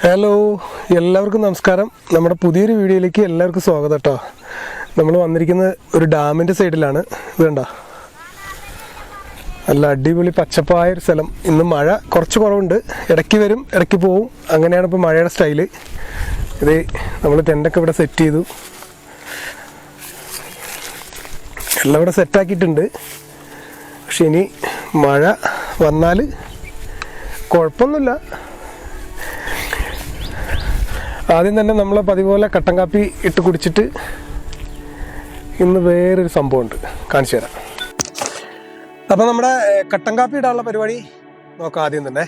Hello, എല്ലാവർക്കും നമസ്കാരം. നമ്മുടെ പുതിയൊരു വീഡിയോയിലേക്ക് എല്ലാവർക്കും സ്വാഗതം കേട്ടോ. നമ്മൾ വന്നിരിക്കുന്നത് ഒരു ഡാമിൻ്റെ സൈഡിലാണ്. ഇത് കണ്ടോ, നല്ല അടിപൊളി പച്ചപ്പായൊരു സ്ഥലം. ഇന്ന് മഴ കുറച്ച് കുറവുണ്ട്, ഇടയ്ക്ക് വരും ഇടയ്ക്ക് പോവും, അങ്ങനെയാണ് ഇപ്പോൾ മഴയുടെ സ്റ്റൈല്. ഇത് നമ്മൾ ടെൻ്റൊക്കെ ഇവിടെ സെറ്റ് ചെയ്തു, എല്ലാം ഇവിടെ സെറ്റാക്കിയിട്ടുണ്ട്. പക്ഷെ ഇനി മഴ വന്നാൽ കുഴപ്പമൊന്നുമില്ല. ആദ്യം തന്നെ നമ്മൾ പതിപോലെ കട്ടൻ കാപ്പി ഇട്ട് കുടിച്ചിട്ട് ഇന്ന് വേറൊരു സംഭവമുണ്ട്, കാണിച്ചു തരാം. അപ്പം നമ്മുടെ കട്ടൻ കാപ്പി ഇടാനുള്ള പരിപാടി നോക്കാം. ആദ്യം തന്നെ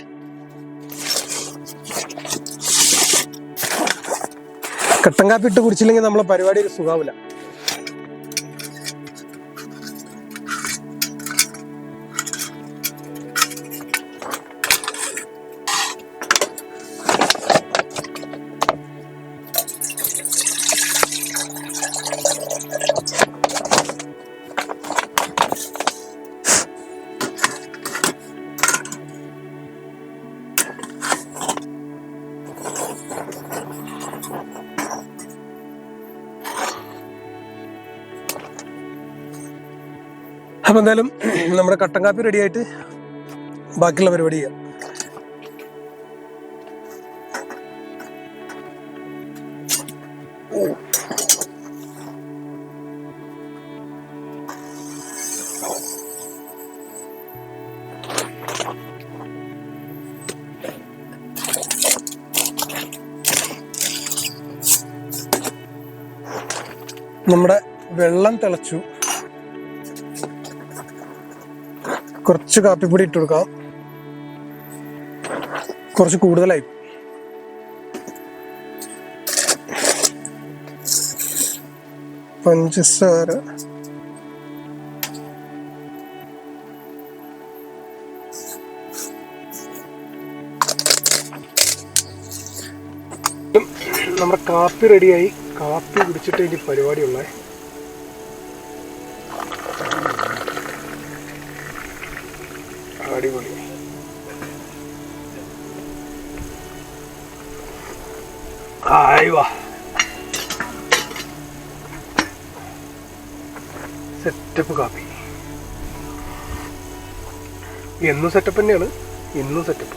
കട്ടൻ കാപ്പി ഇട്ട് കുടിച്ചില്ലെങ്കിൽ നമ്മളെ പരിപാടി ഒരു സുഖാവില്ല. അപ്പം എന്തായാലും നമ്മുടെ കട്ടൻ കാപ്പി റെഡി ആയിട്ട് ബാക്കിയുള്ള പരിപാടി ചെയ്യാം. നമ്മുടെ വെള്ളം തിളച്ചു, കുറച്ച് കാപ്പിപ്പൊടി ഇട്ട് കൊടുക്കാം. കുറച്ച് കൂടുതലായി. പഞ്ചസാര നമ്മുടെ കാപ്പി റെഡിയായി. കാപ്പി കുടിച്ചിട്ട് ഇനി പരിപാടിയുള്ള അടിപൊളി. സെറ്റപ്പ് കാപ്പി. എന്നും സെറ്റപ്പ് തന്നെയാണ്, ഇന്നും സെറ്റപ്പ്.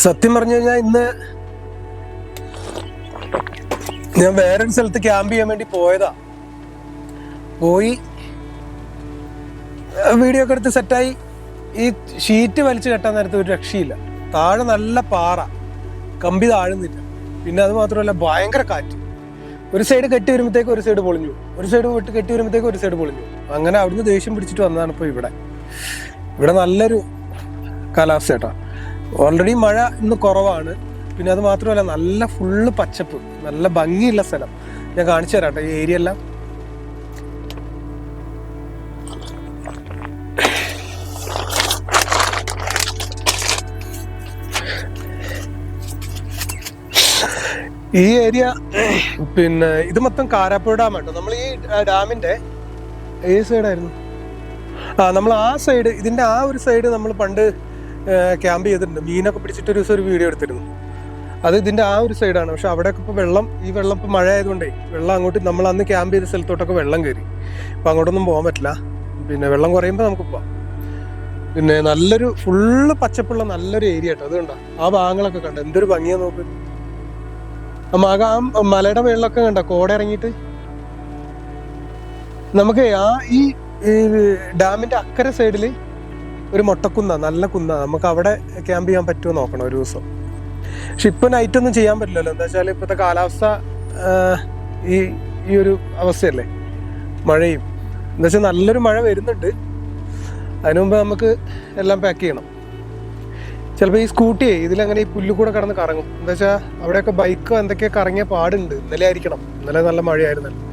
സത്യം പറഞ്ഞു കഴിഞ്ഞാൽ ഇന്ന് ഞാൻ വേറൊരു സ്ഥലത്ത് ക്യാമ്പ് ചെയ്യാൻ വേണ്ടി പോയതാ. പോയി വീഡിയോ ഒക്കെ എടുത്ത് സെറ്റായി. ഈ ഷീറ്റ് വലിച്ചു കെട്ടാൻ നേരത്തെ ഒരു രക്ഷയില്ല. താഴെ നല്ല പാറ, കമ്പി താഴുന്നില്ല. പിന്നെ അത് മാത്രമല്ല ഭയങ്കര കാറ്റ്. ഒരു സൈഡ് കെട്ടി വരുമ്പോഴത്തേക്ക് ഒരു സൈഡ് പൊളിഞ്ഞു, ഒരു സൈഡ് വിട്ട് കെട്ടി വരുമ്പോഴത്തേക്ക് ഒരു സൈഡ് പൊളിഞ്ഞു. അങ്ങനെ അവിടുന്ന് ദേഷ്യം പിടിച്ചിട്ട് വന്നതാണ് ഇപ്പോൾ ഇവിടെ നല്ലൊരു കാലാവസ്ഥ കേട്ടോ. ഓൾറെഡി മഴ ഇന്ന് കുറവാണ്. പിന്നെ അത് മാത്രമല്ല നല്ല ഫുള്ള് പച്ചപ്പ്, നല്ല ഭംഗിയുള്ള സ്ഥലം. ഞാൻ കാണിച്ചു തരാം കേട്ടോ ഈ ഏരിയ എല്ലാം. ഈ ഏരിയ പിന്നെ ഇത് മൊത്തം കാരാപ്പുഴ ഡാം കേട്ടോ. നമ്മൾ ഈ ഡാമിന്റെ ഏത് സൈഡായിരുന്നു? നമ്മൾ ആ സൈഡ്, ഇതിന്റെ ആ ഒരു സൈഡ് നമ്മൾ പണ്ട് ക്യാമ്പ് ചെയ്തിട്ടുണ്ട്. മീനൊക്കെ പിടിച്ചിട്ട് ഒരു ദിവസം ഒരു വീഡിയോ എടുത്തിരുന്നു. അത് ഇതിൻ്റെ ആ ഒരു സൈഡാണ്. പക്ഷെ അവിടെയൊക്കെ ഇപ്പോൾ ഈ വെള്ളം ഇപ്പോൾ മഴ ആയതുകൊണ്ടേ വെള്ളം അങ്ങോട്ട്, നമ്മൾ അന്ന് ക്യാമ്പ് ചെയ്ത സ്ഥലത്തോട്ടൊക്കെ വെള്ളം കയറി. അപ്പോൾ അങ്ങോട്ടൊന്നും പോകാൻ പറ്റില്ല. പിന്നെ വെള്ളം കുറയുമ്പോൾ നമുക്ക് പോവാം. പിന്നെ നല്ലൊരു ഫുള്ള് പച്ചപ്പുള്ള നല്ലൊരു ഏരിയ കേട്ടോ. അതുകൊണ്ടാ ആ ഭാഗങ്ങളൊക്കെ കണ്ട എന്തൊരു ഭംഗിയാ നോക്ക്. ആ മലയുടെ മേളിലൊക്കെ കണ്ട കോട ഇറങ്ങിയിട്ട്. നമുക്ക് ഈ ഡാമിൻ്റെ അക്കരെ സൈഡിൽ ഒരു മൊട്ടക്കുന്ന, നല്ല കുന്ന. നമുക്ക് അവിടെ ക്യാമ്പ് ചെയ്യാൻ പറ്റുമോ നോക്കണം ഒരു ദിവസം. പക്ഷെ ഇപ്പൊ നൈറ്റ് ഒന്നും ചെയ്യാൻ പറ്റില്ലല്ലോ. എന്താ വെച്ചാൽ ഇപ്പോഴത്തെ കാലാവസ്ഥ ഈ ഒരു അവസ്ഥയല്ലേ, മഴയും. എന്താ വെച്ചാൽ നല്ലൊരു മഴ വരുന്നുണ്ട്. അതിനു മുമ്പ് നമുക്ക് എല്ലാം പാക്ക് ചെയ്യണം. ചിലപ്പോൾ ഈ സ്കൂട്ടിയെ ഇതിലങ്ങനെ ഈ പുല്ല് കൂടെ കടന്ന് കറങ്ങും. എന്താ വെച്ചാൽ അവിടെയൊക്കെ ബൈക്കോ എന്തൊക്കെയോ കറങ്ങിയ പാടുണ്ട്. ഇന്നലെ ആയിരിക്കണം, ഇന്നലെ നല്ല മഴയായിരുന്നല്ലോ.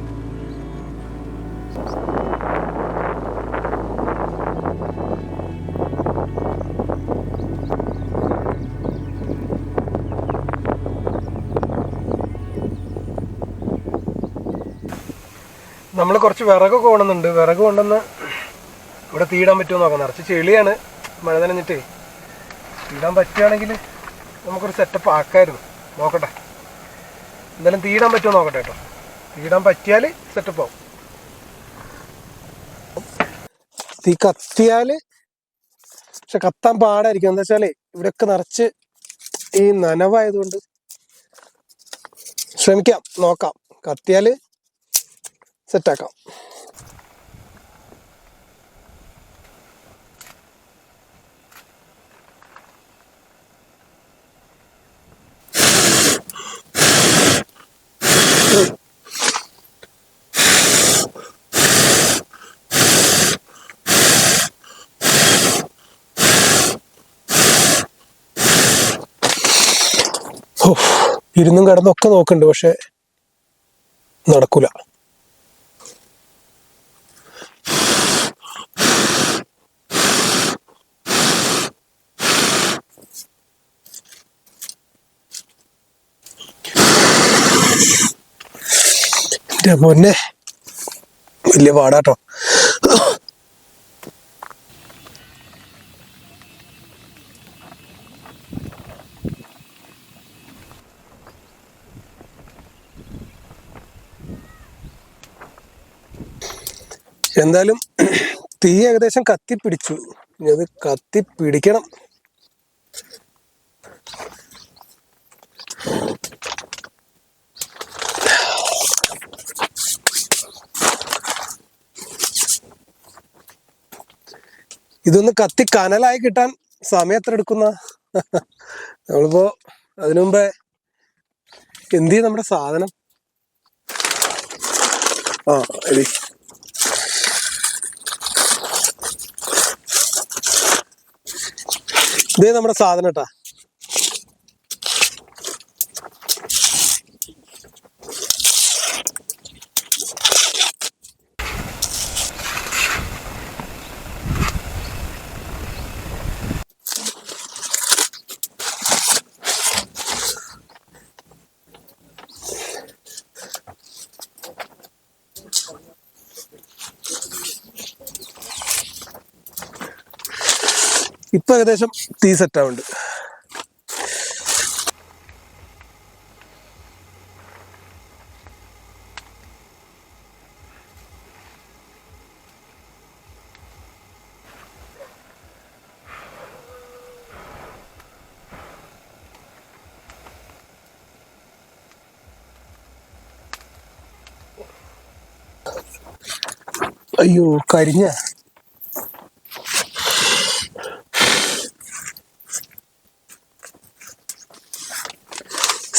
നമ്മൾ കുറച്ച് വിറകൊക്കെ കൊണ്ടുവന്നുണ്ട്. വിറക് കൊണ്ടുവന്ന് ഇവിടെ തീയിടാൻ പറ്റുമോ നോക്കാം. നിറച്ച് ചെളിയാണ്, മഴ നനഞ്ഞിട്ടേ. തീയിടാൻ പറ്റുകയാണെങ്കിൽ നമുക്കൊരു സെറ്റപ്പ് ആക്കായിരുന്നു. നോക്കട്ടെ, എന്തായാലും തീയിടാൻ പറ്റുമോ നോക്കട്ടെ കേട്ടോ. തീയിടാൻ പറ്റിയാൽ സെറ്റപ്പ് ആവും. തീ കത്തിയാൽ, പക്ഷെ കത്താൻ പാടായിരിക്കും. എന്താ വെച്ചാലേ ഇവിടെയൊക്കെ നിറച്ച് ഈ നനവായതുകൊണ്ട് ശ്രമിക്കാം, നോക്കാം. കത്തിയാൽ സെറ്റാക്കാം. ഇരുന്നും കിടന്നൊക്കെ നോക്കുന്നുണ്ട്, പക്ഷെ നടക്കൂല. എന്റെ മോനെ വലിയ പാടാട്ടോ. എന്തായാലും തീ ഏകദേശം കത്തിപ്പിടിച്ചു. ഇനി അത് കത്തിപ്പിടിക്കണം. ഇതൊന്ന് കത്തി കനലായി കിട്ടാൻ സമയം എത്ര എടുക്കുന്ന? നമ്മളിപ്പോ അതിനു മുമ്പേ എന്ത് ചെയ്യും നമ്മുടെ സാധനം? ഇതേ നമ്മുടെ സാധനം കേട്ടാ. ഇപ്പൊ ഏകദേശം തീ സെറ്റ് ആവുന്നുണ്ട്. അയ്യോ, കരിഞ്ഞ.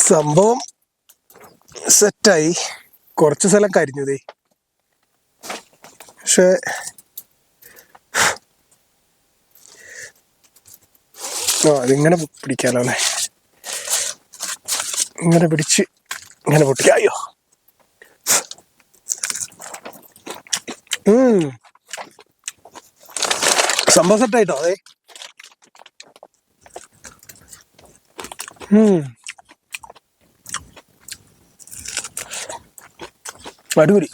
സംഭവം സെറ്റായി. കുറച്ച് സ്ഥലം കരിഞ്ഞതേ, പക്ഷെ അതിങ്ങനെ പിടിക്കാലോ അല്ലേ. ഇങ്ങനെ പിടിച്ച് ഇങ്ങനെ പൊട്ടിക്കാം. അയ്യോ, സംഭവം സെറ്റായിട്ടോ. അതെ, അടിപൊളി.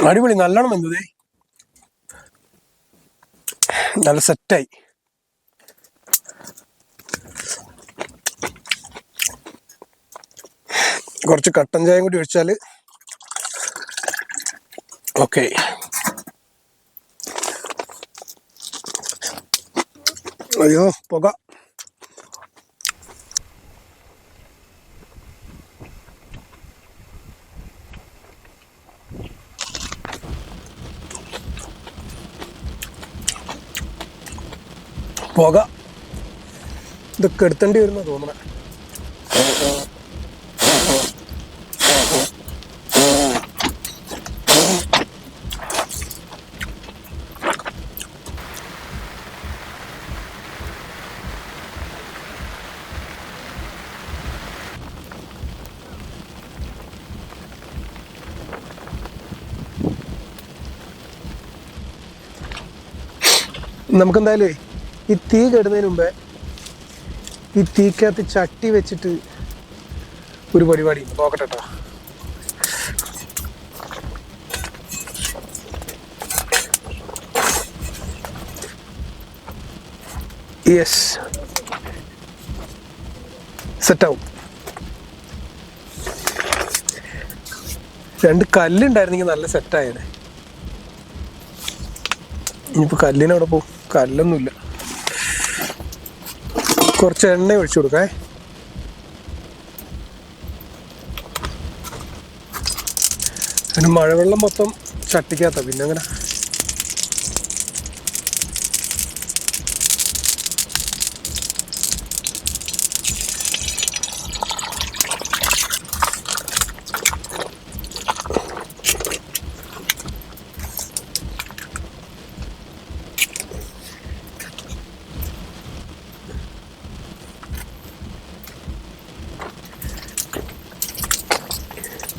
അടിപൊളി, നല്ലോണം വെന്തതേ, നല്ല സെറ്റായി. കുറച്ച് കട്ടൻ ചായം കൂടി ഒഴിച്ചാൽ ഓക്കെ. അയ്യോ, പുക. പുക ഇതൊക്കെ എടുത്തേണ്ടി വരുന്ന തോന്നണ. നമുക്കെന്തായാലും ഈ തീ കെടുന്നതിന് മുമ്പേ ഈ തീക്കകത്ത് ചട്ടി വെച്ചിട്ട് ഒരു പരിപാടി നോക്കട്ടെ കേട്ടോ. യെസ്, സെറ്റാവും. 2 കല്ലുണ്ടായിരുന്നെങ്കിൽ നല്ല സെറ്റായേനെ. ഇനിയിപ്പോൾ കല്ലിനവിടെ പോകും, കല്ലൊന്നുമില്ല. കുറച്ച് എണ്ണ ഒഴിച്ചു കൊടുക്കേ. പിന്നെ മഴവെള്ളം മൊത്തം ചട്ടിക്കകത്ത, പിന്നെ അങ്ങനെ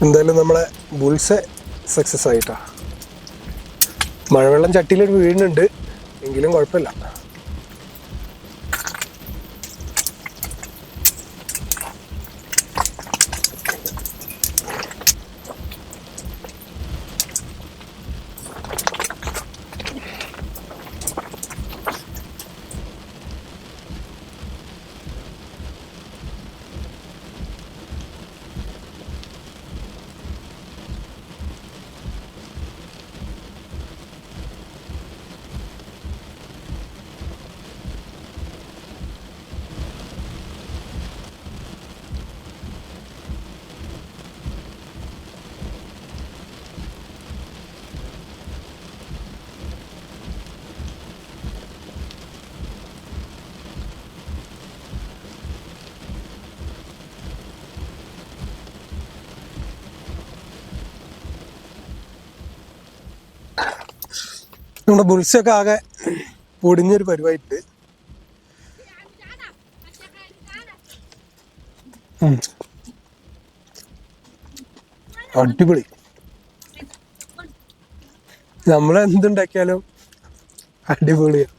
എന്തായാലും നമ്മളെ ബുൾസ് സക്സസ് ആയിട്ടാ. മഴവെള്ളം ചട്ടിയിലൊരു വീഴുന്നുണ്ട്, എങ്കിലും കുഴപ്പമില്ല. നമ്മുടെ ബുൾസൊക്കെ ആകെ പൊടിഞ്ഞൊരു പരിവായിട്ട്. അടിപൊളി. നമ്മളെന്തുണ്ടാക്കിയാലും അടിപൊളിയാ.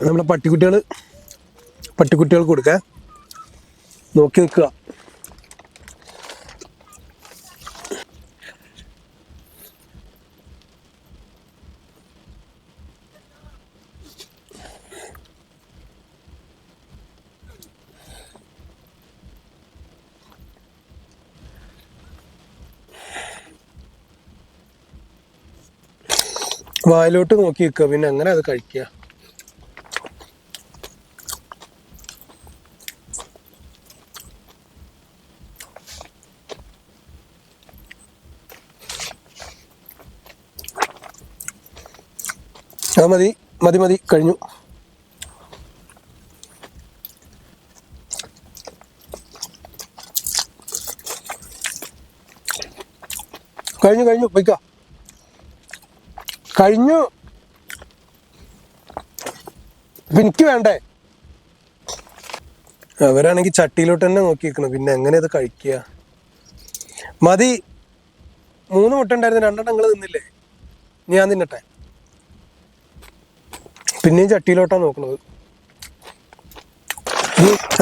നമ്മളെ പട്ടിക്കുട്ടികൾക്ക് കൊടുക്കാൻ നോക്കി നിൽക്കുക. വായിലോട്ട് നോക്കി നിൽക്കുക, പിന്നെ അങ്ങനെ അത് കഴിക്കുക. ആ മതി മതി മതി, കഴിഞ്ഞു. കഴിഞ്ഞു കഴിഞ്ഞു പോയിക്കോ, കഴിഞ്ഞു. എനിക്ക് വേണ്ടേ? അവരാണെങ്കിൽ ചട്ടിയിലോട്ട് തന്നെ നോക്കി നിൽക്കണം, പിന്നെ എങ്ങനെ അത് കഴിക്കുക? മതി. 3 മുട്ട ഉണ്ടായിരുന്നു, 2 നിങ്ങൾ തിന്നില്ലേ? ഞാൻ തിന്നട്ടെ. പിന്നെയും ചട്ടിയിലോട്ടാ നോക്കണത്.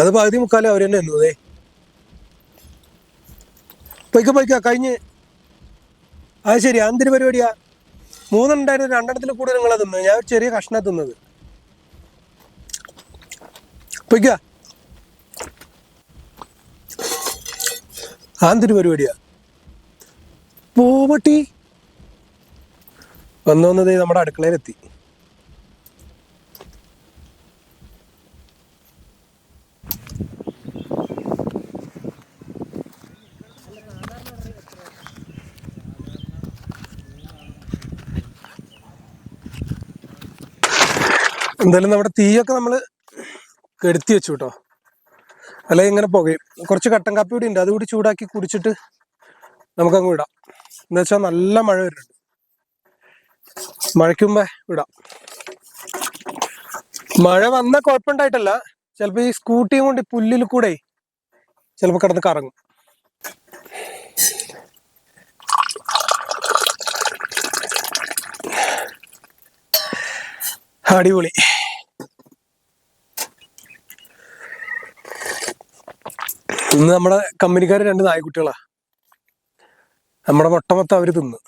അത് പകുതി മുക്കാലും അവർ തന്നെ തിന്നതേ. പൊയ്ക്ക കഴിഞ്ഞ്. അത് ശരി, എന്തൊരു പരിപാടിയാ? 3 ഉണ്ടായിരുന്നു, 2 കൂടുതൽ നിങ്ങളെ തിന്നത്. ഞാൻ ചെറിയ കഷ്ണ തിന്നത്. പൊയ്ക്ക. എന്തൊരു പരിപാടിയാ? പോവട്ടി വന്നതേ നമ്മുടെ അടുക്കളയിലെത്തി. എന്തായാലും നമ്മുടെ തീയൊക്കെ നമ്മള് കെടുത്തി വെച്ചു കേട്ടോ, അല്ലെങ്കിൽ ഇങ്ങനെ പുകയും. കുറച്ച് കട്ടൻ കാപ്പി കൂടി ഉണ്ട്, അതുകൂടി ചൂടാക്കി കുടിച്ചിട്ട് നമുക്കങ്ങ് വിടാം. എന്താ വെച്ചാൽ നല്ല മഴ വരുന്നുണ്ട്, മഴയ്ക്കുമ്പേ വിടാം. മഴ വന്ന കുഴപ്പമുണ്ടായിട്ടല്ല, ചിലപ്പോ ഈ സ്കൂട്ടിയും കൊണ്ട് പുല്ലിൽ കൂടെ ചിലപ്പോ കിടന്ന് കറങ്ങും. അടിപൊളി. ഇന്ന് നമ്മുടെ കമ്പനിക്കാര് 2 നായ്ക്കുട്ടികളാ. നമ്മുടെ മുട്ട മൊത്തം അവര് തിന്ന്.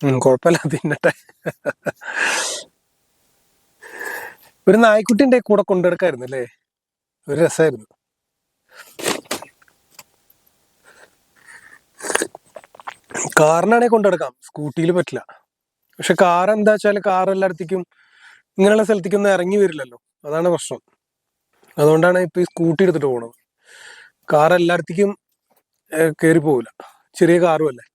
കുഴപ്പമില്ല, തിന്നട്ടെ. ഒരു നായ്ക്കുട്ടിന്റെ കൂടെ കൊണ്ടെടുക്കായിരുന്നു അല്ലേ, ഒരു രസമായിരുന്നു. കാറിനാണെങ്കിൽ കൊണ്ടെടുക്കാം, സ്കൂട്ടിയിൽ പറ്റില്ല. പക്ഷെ കാർ എന്താ വെച്ചാൽ കാർ എല്ലായിടത്തേക്കും ഇങ്ങനെയുള്ള സ്ഥലത്തേക്കൊന്നും ഇറങ്ങി വരില്ലല്ലോ, അതാണ് പ്രശ്നം. അതുകൊണ്ടാണ് ഇപ്പൊ ഈ സ്കൂട്ടി എടുത്തിട്ട് പോകണത്. കാർ എല്ലായിടത്തേക്കും കയറി പോവില്ല, ചെറിയ കാറും അല്ലേ.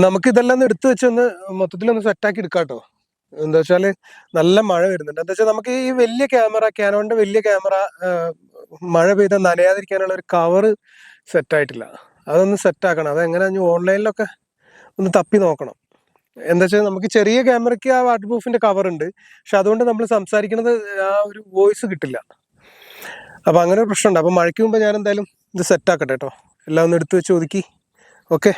നമുക്ക് ഇതെല്ലാം ഒന്ന് എടുത്തു വെച്ചൊന്ന് മൊത്തത്തിലൊന്ന് സെറ്റാക്കി എടുക്കാം കേട്ടോ. എന്താ വെച്ചാല് നല്ല മഴ വരുന്നുണ്ട്. എന്താ വെച്ചാൽ നമുക്ക് ഈ വലിയ ക്യാമറ, കാനോണിന്റെ വലിയ ക്യാമറ മഴ പെയ്താൽ നനയാതിരിക്കാനുള്ള ഒരു കവറ് സെറ്റ് ആയിട്ടില്ല. അതൊന്ന് സെറ്റ് ആക്കണം. അതെങ്ങനെ ഓൺലൈനിലൊക്കെ ഒന്ന് തപ്പി നോക്കണം. എന്താ വെച്ചാൽ നമുക്ക് ചെറിയ ക്യാമറയ്ക്ക് ആ വാട്ടർ പ്രൂഫിന്റെ കവർ ഉണ്ട്, പക്ഷെ അതുകൊണ്ട് നമ്മൾ സംസാരിക്കുന്നത് ആ ഒരു വോയിസ് കിട്ടില്ല. അപ്പൊ അങ്ങനെ ഒരു പ്രശ്നമുണ്ട്. അപ്പൊ മഴയ്ക്ക് മുമ്പ് ഞാൻ എന്തായാലും ഇത് സെറ്റ് ആക്കട്ടെ കേട്ടോ. എല്ലാം ഒന്ന് എടുത്തു വെച്ച് ഒതുക്കി. ഓക്കെ.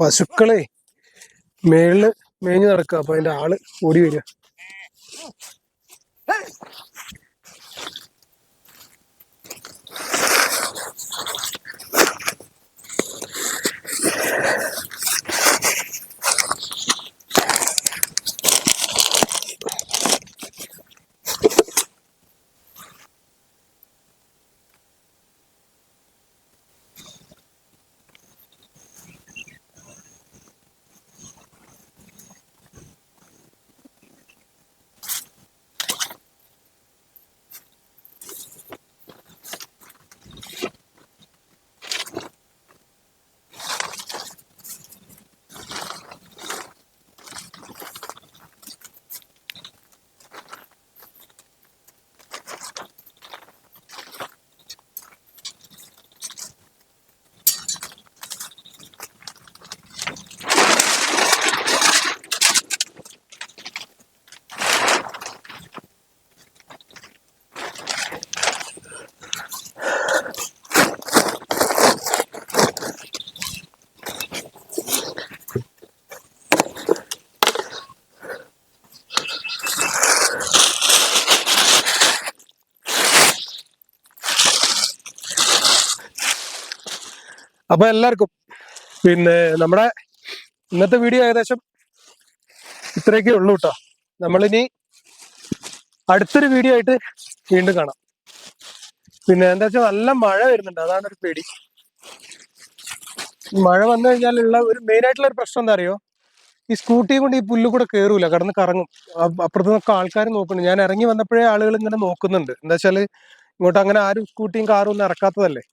പശുക്കളെ മേളില് മേഞ്ഞു നടക്കുക, അപ്പൊ അതിന്റെ ആള് ഓടി വരിക. അപ്പൊ എല്ലാവർക്കും പിന്നെ നമ്മുടെ ഇന്നത്തെ വീഡിയോ ഏകദേശം ഇത്രയൊക്കെ ഉള്ളൂ കേട്ടോ. നമ്മളിനി അടുത്തൊരു വീഡിയോ ആയിട്ട് വീണ്ടും കാണാം. പിന്നെ എന്താ വെച്ചാൽ നല്ല മഴ വരുന്നുണ്ട്, അതാണ് ഒരു പേടി. മഴ വന്നു കഴിഞ്ഞാലുള്ള ഒരു മെയിൻ ആയിട്ടുള്ള ഒരു പ്രശ്നം എന്താ അറിയോ, ഈ സ്കൂട്ടിയും കൊണ്ട് ഈ പുല്ല് കൂടെ കയറൂല, കടന്ന് കറങ്ങും. അപ്പുറത്ത് നിന്നൊക്കെ ആൾക്കാർ നോക്കുന്നുണ്ട്. ഞാൻ ഇറങ്ങി വന്നപ്പോഴേ ആളുകൾ ഇങ്ങനെ നോക്കുന്നുണ്ട്. എന്താ വെച്ചാല് ഇങ്ങോട്ട് അങ്ങനെ ആരും സ്കൂട്ടിയും കാറും ഒന്നും ഇറക്കാത്തതല്ലേ.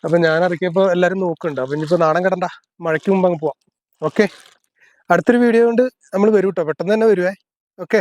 അപ്പൊ ഞാൻ ഇറക്കിയപ്പോ എല്ലാരും നോക്കുന്നുണ്ട്. അപ്പൊ ഇനിയിപ്പോ നാണം കിടണ്ട, മഴയ്ക്ക് മുമ്പ് അങ്ങ് പോവാം. ഓക്കെ. അടുത്തൊരു വീഡിയോ കൊണ്ട് നമ്മൾ വരും കേട്ടോ, പെട്ടെന്ന് തന്നെ വരുവേ. ഓക്കെ.